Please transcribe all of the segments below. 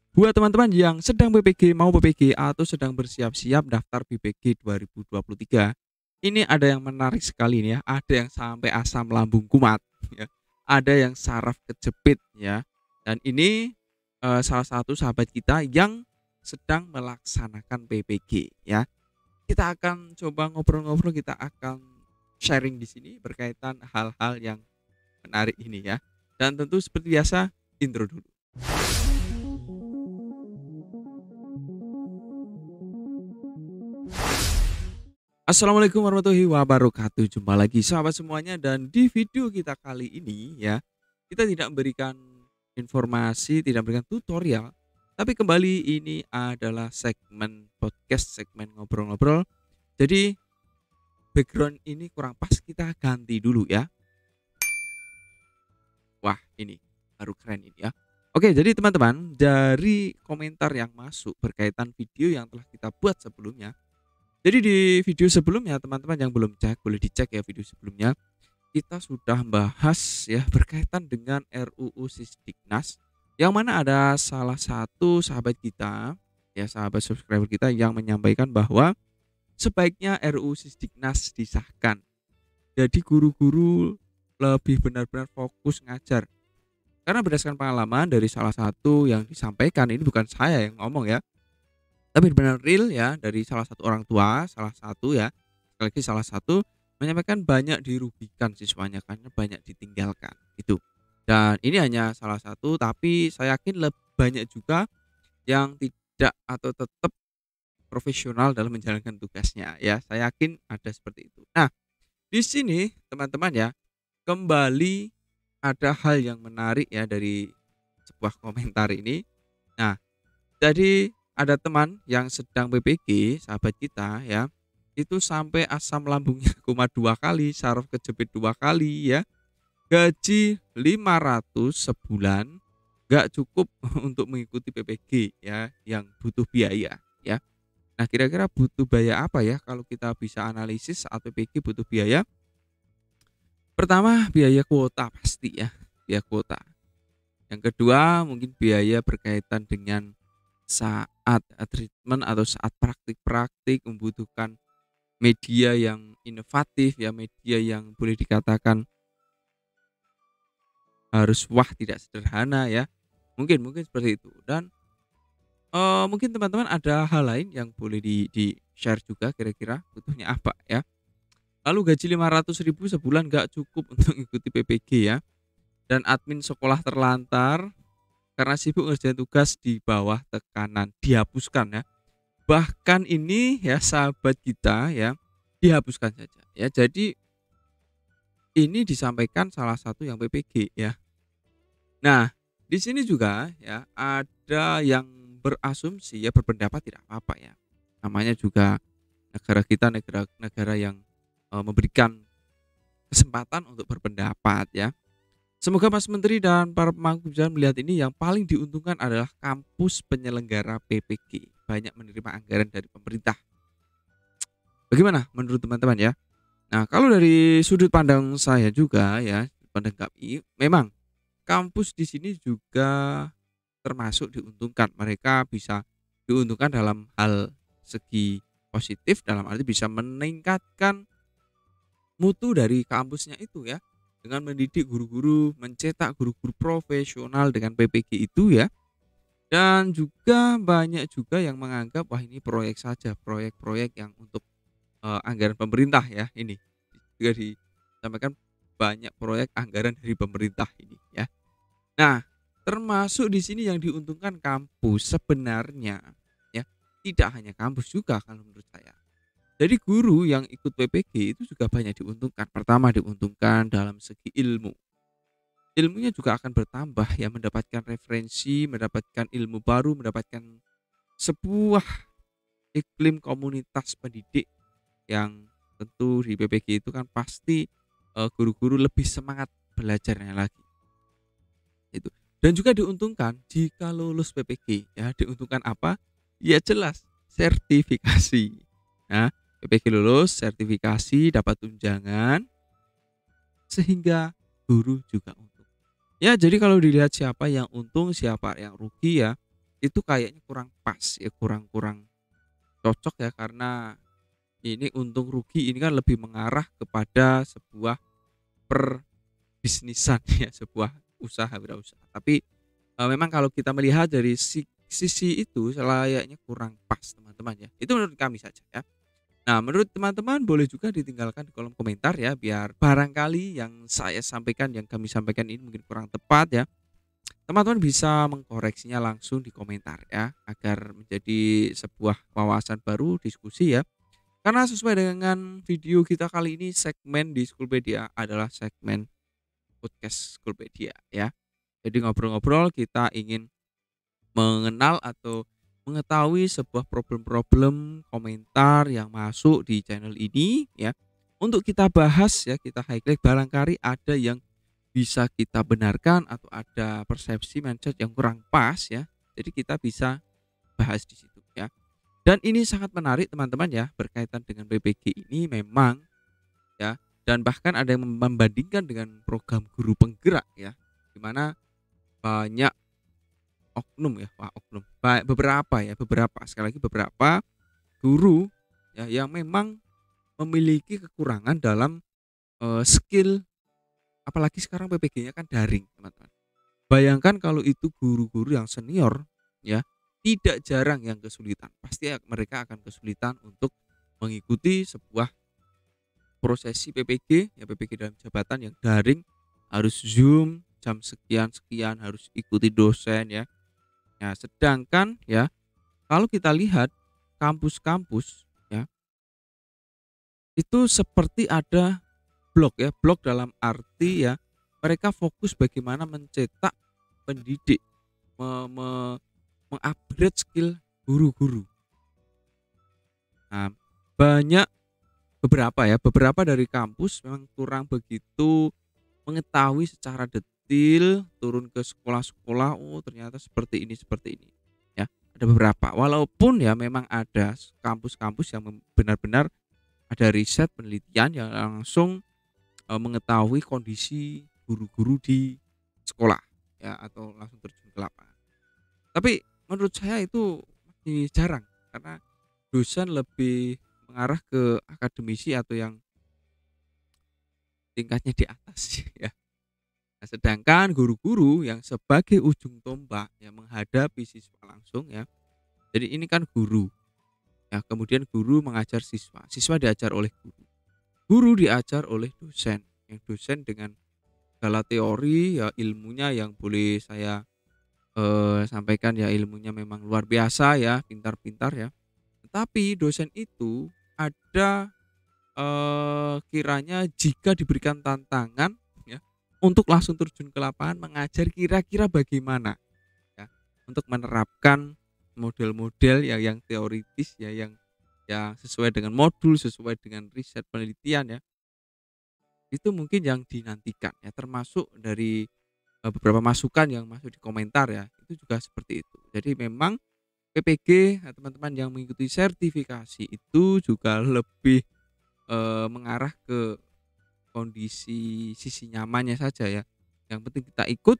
Buat teman-teman yang sedang PPG, mau PPG atau sedang bersiap-siap daftar PPG 2023, ini ada yang menarik sekali nih ya, ada yang sampai asam lambung kumat ya, ada yang saraf kejepit ya. Dan ini, salah satu sahabat kita yang sedang melaksanakan PPG ya. Kita akan coba ngobrol-ngobrol, kita akan sharing di sini berkaitan hal-hal yang menarik ini ya. Dan tentu seperti biasa, intro dulu. Assalamualaikum warahmatullahi wabarakatuh. Jumpa lagi sahabat semuanya, dan di video kita kali ini ya, kita tidak memberikan informasi, tidak memberikan tutorial, tapi kembali ini adalah segmen podcast, segmen ngobrol-ngobrol. Jadi background ini kurang pas, kita ganti dulu ya. Wah, ini baru keren ini ya. Oke, jadi teman-teman, dari komentar yang masuk berkaitan video yang telah kita buat sebelumnya. Jadi di video sebelumnya, teman-teman yang belum cek, boleh dicek ya video sebelumnya. Kita sudah bahas ya berkaitan dengan RUU Sisdiknas, yang mana ada salah satu sahabat kita, ya sahabat subscriber kita yang menyampaikan bahwa sebaiknya RUU Sisdiknas disahkan. Jadi guru-guru lebih benar-benar fokus ngajar. Karena berdasarkan pengalaman dari salah satu yang disampaikan, ini bukan saya yang ngomong ya, tapi benar real ya dari salah satu orang tua, salah satu ya, sekali lagi salah satu menyampaikan banyak dirugikan siswanya karena banyak ditinggalkan itu. Dan ini hanya salah satu, tapi saya yakin lebih banyak juga yang tidak atau tetap profesional dalam menjalankan tugasnya ya. Saya yakin ada seperti itu. Nah, di sini teman-teman ya, kembali ada hal yang menarik ya dari sebuah komentar ini. Nah, jadi ada teman yang sedang PPG, sahabat kita ya, itu sampai asam lambungnya kumat 2 kali, saraf kejepit 2 kali ya, gaji 500 sebulan, nggak cukup untuk mengikuti PPG ya, yang butuh biaya ya. Nah, kira-kira butuh biaya apa ya kalau kita bisa analisis saat PPG butuh biaya? Pertama, biaya kuota pasti ya, biaya kuota. Yang kedua, mungkin biaya berkaitan dengan saat treatment atau saat praktik-praktik membutuhkan media yang inovatif ya, media yang boleh dikatakan harus wah tidak sederhana ya. Mungkin mungkin seperti itu. Dan mungkin teman-teman ada hal lain yang boleh di-share juga kira-kira butuhnya apa ya. Lalu gaji 500.000 sebulan nggak cukup untuk mengikuti PPG ya. Dan admin sekolah terlantar karena sibuk ngerjain tugas di bawah tekanan, dihapuskan ya. Bahkan ini ya sahabat kita ya, dihapuskan saja ya. Jadi ini disampaikan salah satu yang PPG ya. Nah, di sini juga ya ada yang berasumsi ya, berpendapat tidak apa-apa ya. Namanya juga negara kita negara yang memberikan kesempatan untuk berpendapat ya. Semoga Mas Menteri dan para pemangku kebijakan melihat ini, yang paling diuntungkan adalah kampus penyelenggara PPG. Banyak menerima anggaran dari pemerintah. Bagaimana menurut teman-teman ya? Nah, kalau dari sudut pandang saya juga ya, pandang kami, memang kampus di sini juga termasuk diuntungkan. Mereka bisa diuntungkan dalam hal segi positif, dalam arti bisa meningkatkan mutu dari kampusnya itu ya, dengan mendidik guru-guru, mencetak guru-guru profesional dengan PPG itu ya. Dan juga banyak juga yang menganggap wah ini proyek saja, proyek-proyek yang untuk anggaran pemerintah ya ini. Juga disampaikan banyak proyek anggaran dari pemerintah ini ya. Nah, termasuk di sini yang diuntungkan kampus sebenarnya ya, tidak hanya kampus juga kalau menurut saya. Jadi guru yang ikut PPG itu juga banyak diuntungkan. Pertama, diuntungkan dalam segi ilmu. Ilmunya juga akan bertambah ya, mendapatkan referensi, mendapatkan ilmu baru, mendapatkan sebuah iklim komunitas pendidik yang tentu di PPG itu kan pasti guru-guru lebih semangat belajarnya lagi. Itu. Dan juga diuntungkan jika lulus PPG ya, diuntungkan apa? Ya jelas sertifikasi. Nah, PPG lulus, sertifikasi, dapat tunjangan, sehingga guru juga untung. Ya, jadi kalau dilihat siapa yang untung, siapa yang rugi ya, itu kayaknya kurang pas ya, kurang-kurang cocok ya, karena ini untung rugi ini kan lebih mengarah kepada sebuah perbisnisan ya, sebuah usaha wirausaha. Tapi, memang kalau kita melihat dari sisi itu selayaknya kurang pas teman-teman ya. Itu menurut kami saja ya. Nah, menurut teman-teman boleh juga ditinggalkan di kolom komentar ya, biar barangkali yang saya sampaikan, yang kami sampaikan ini mungkin kurang tepat ya. Teman-teman bisa mengkoreksinya langsung di komentar ya, agar menjadi sebuah wawasan baru diskusi ya. Karena sesuai dengan video kita kali ini, segmen di Schoolpedia adalah segmen podcast Schoolpedia ya. Jadi ngobrol-ngobrol kita ingin mengenal atau mengetahui sebuah problem-problem komentar yang masuk di channel ini ya. Untuk kita bahas ya, kita highlight barangkali ada yang bisa kita benarkan atau ada persepsi mindset yang kurang pas ya. Jadi kita bisa bahas di situ ya. Dan ini sangat menarik teman-teman ya, berkaitan dengan PPG ini memang ya, dan bahkan ada yang membandingkan dengan program guru penggerak ya, di mana banyak oknum ya, wah oknum, beberapa ya, beberapa, sekali lagi beberapa guru ya yang memang memiliki kekurangan dalam, skill, apalagi sekarang PPG-nya kan daring, teman-teman. Bayangkan kalau itu guru-guru yang senior ya, tidak jarang yang kesulitan. Pasti mereka akan kesulitan untuk mengikuti sebuah prosesi PPG, ya PPG dalam jabatan yang daring, harus Zoom jam sekian-sekian, harus ikuti dosen ya. Nah, sedangkan ya kalau kita lihat kampus-kampus ya, itu seperti ada blok ya, blok dalam arti ya mereka fokus bagaimana mencetak pendidik, mengupgrade skill guru-guru. Nah, banyak beberapa dari kampus memang kurang begitu mengetahui secara detail, turun ke sekolah-sekolah, oh ternyata seperti ini, ya. Ada beberapa, walaupun ya memang ada kampus-kampus yang benar-benar ada riset penelitian yang langsung, mengetahui kondisi guru-guru di sekolah, ya, atau langsung terjun ke lapangan. Tapi menurut saya itu masih jarang, karena dosen lebih mengarah ke akademisi atau yang tingkatnya di atas ya. Nah, sedangkan guru-guru yang sebagai ujung tombak yang menghadapi siswa langsung ya. Jadi ini kan guru ya, kemudian guru mengajar siswa, siswa diajar oleh guru. Guru diajar oleh dosen, yang dosen dengan segala teori ya, ilmunya yang boleh saya sampaikan ya, ilmunya memang luar biasa ya, pintar-pintar ya. Tetapi dosen itu ada, kiranya jika diberikan tantangan ya, untuk langsung terjun ke lapangan mengajar kira-kira bagaimana ya, untuk menerapkan model-model yang teoritis ya, yang sesuai dengan modul, sesuai dengan riset penelitian ya, itu mungkin yang dinantikan ya, termasuk dari, beberapa masukan yang masuk di komentar ya, itu juga seperti itu. Jadi memang PPG, teman-teman yang mengikuti sertifikasi itu juga lebih, mengarah ke kondisi sisi nyamannya saja ya. Yang penting kita ikut,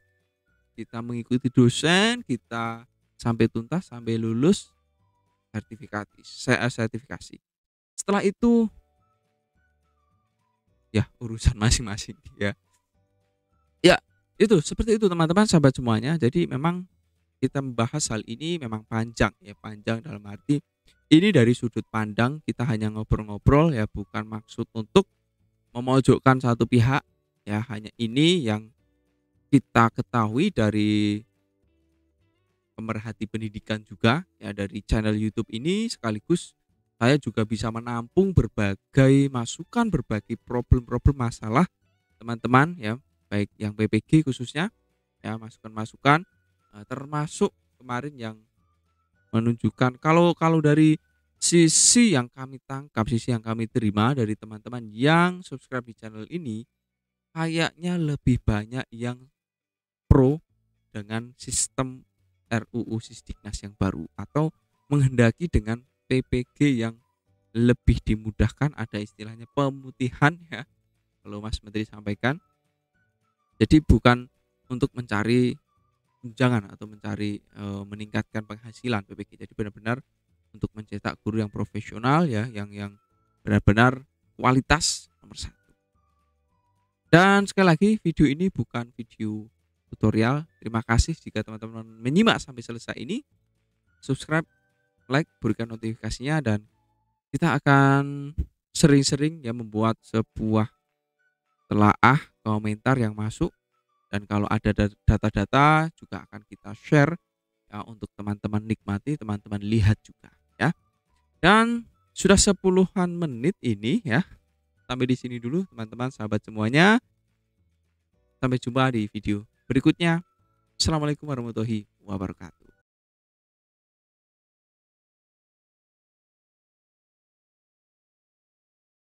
kita mengikuti dosen, kita sampai tuntas, sampai lulus sertifikasi. Setelah itu ya urusan masing-masing ya. Ya, itu seperti itu teman-teman, sahabat semuanya. Jadi memang kita membahas hal ini memang panjang ya, panjang dalam arti ini dari sudut pandang kita hanya ngobrol-ngobrol ya, bukan maksud untuk memojokkan satu pihak ya, hanya ini yang kita ketahui dari pemerhati pendidikan juga ya, dari channel YouTube ini, sekaligus saya juga bisa menampung berbagai masukan, berbagai problem-problem masalah teman-teman ya, baik yang PPG khususnya ya, masukan-masukan, termasuk kemarin yang menunjukkan kalau kalau dari sisi yang kami tangkap, sisi yang kami terima dari teman-teman yang subscribe di channel ini, kayaknya lebih banyak yang pro dengan sistem RUU Sisdiknas yang baru, atau menghendaki dengan PPG yang lebih dimudahkan, ada istilahnya pemutihan ya, kalau Mas Menteri sampaikan. Jadi bukan untuk mencari tunjangan atau mencari, meningkatkan penghasilan PPG. Jadi benar-benar untuk mencetak guru yang profesional ya, yang benar-benar kualitas nomor satu. Dan sekali lagi video ini bukan video tutorial. Terima kasih jika teman-teman menyimak sampai selesai ini. Subscribe, like, berikan notifikasinya dan kita akan sering-sering ya membuat sebuah telaah komentar yang masuk dan kalau ada data-data juga akan kita share ya untuk teman-teman nikmati, teman-teman lihat juga ya. Dan sudah 10-an menit ini ya. Sampai di sini dulu teman-teman, sahabat semuanya. Sampai jumpa di video berikutnya. Assalamualaikum warahmatullahi wabarakatuh.